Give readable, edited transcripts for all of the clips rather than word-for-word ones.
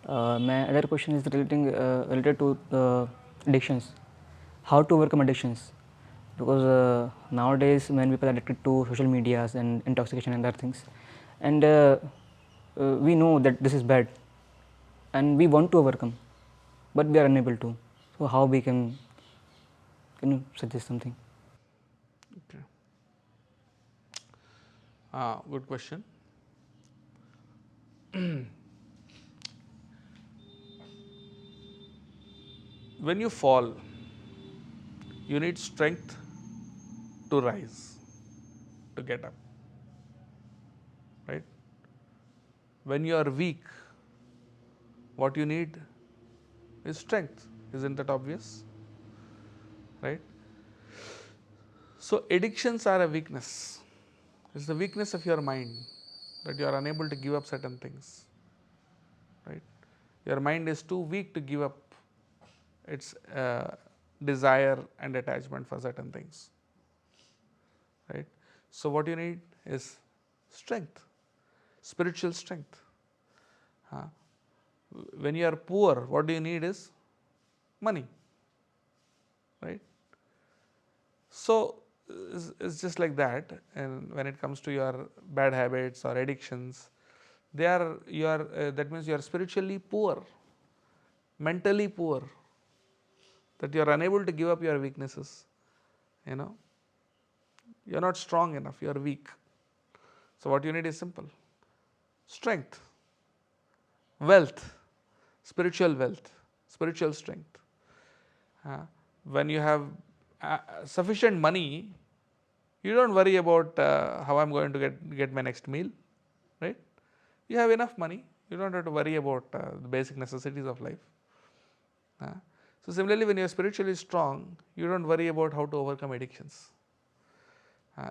My other question is related to addictions. How to overcome addictions? Because nowadays many people are addicted to social medias and intoxication and other things, and we know that this is bad, and we want to overcome, but we are unable to. So how we can you suggest something? Okay. Good question. When you fall, you need strength to rise, to get up, right? When you are weak, what you need is strength. Isn't that obvious? Right? So, addictions are a weakness. It's the weakness of your mind that you are unable to give up certain things. Right? Your mind is too weak to give up its desire and attachment for certain things. Right? So, what you need is strength, spiritual strength. When you are poor, what do you need is money. Right? So, it's just like that. And when it comes to your bad habits or addictions, they are that means you are spiritually poor, mentally poor, that you are unable to give up your weaknesses. You know, you are not strong enough, you are weak. So, what you need is simple: strength, wealth, spiritual strength. When you have sufficient money, you don't worry about how I'm going to get my next meal, right? You have enough money, you don't have to worry about the basic necessities of life. So similarly, when you are spiritually strong, you don't worry about how to overcome addictions.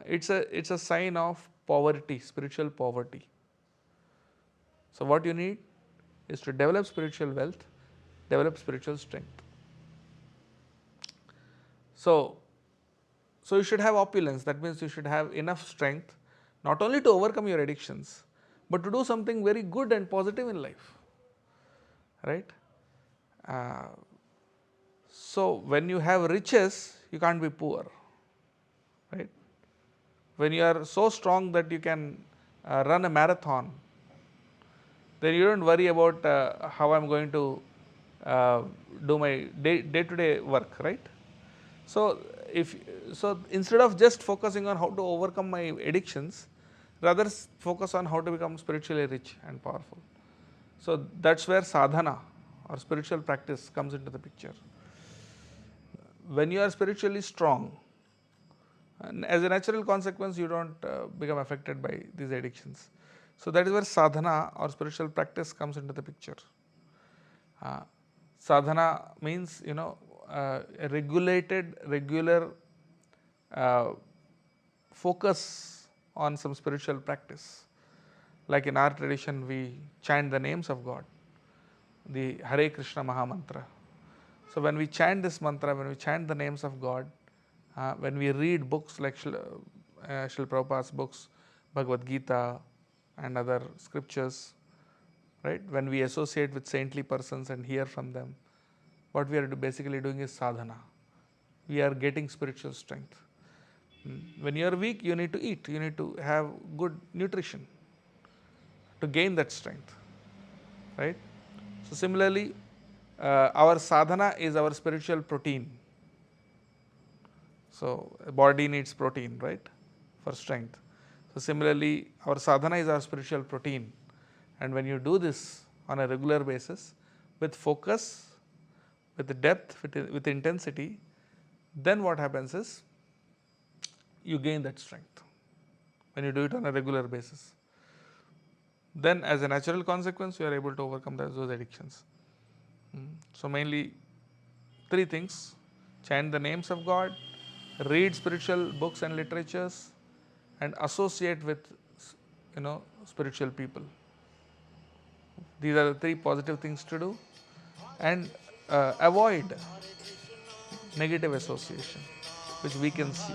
It's a sign of poverty, spiritual poverty. So what you need is to develop spiritual wealth, develop spiritual strength. So you should have opulence. That means you should have enough strength not only to overcome your addictions, but to do something very good and positive in life. Right? So when you have riches, you can't be poor. Right? When you are so strong that you can run a marathon, then you don't worry about how I'm going to do my day-to-day work, right? So instead of just focusing on how to overcome my addictions, rather focus on how to become spiritually rich and powerful. So that's where sadhana or spiritual practice comes into the picture. When you are spiritually strong, and as a natural consequence, you don't become affected by these addictions. So that is where sadhana or spiritual practice comes into the picture. Sadhana means a regular focus on some spiritual practice. Like in our tradition, we chant the names of God, the Harekrishna Maha Mantra. So when we chant this mantra, when we chant the names of God, when we read books like Srila Prabhupada's books, Bhagavad Gita and other scriptures, right? When we associate with saintly persons and hear from them, what we are basically doing is sadhana. We are getting spiritual strength. When you are weak, you need to eat, you need to have good nutrition to gain that strength, right? So similarly, our sadhana is our spiritual protein. So body needs protein, right, for strength. So similarly, our sadhana is our spiritual protein, and when you do this on a regular basis with focus, with depth, with intensity, then what happens is you gain that strength when you do it on a regular basis. Then as a natural consequence, you are able to overcome those addictions. So mainly 3 things: chant the names of God, read spiritual books and literatures, and associate with spiritual people. These are the 3 positive things to do, and avoid negative association, which we can see.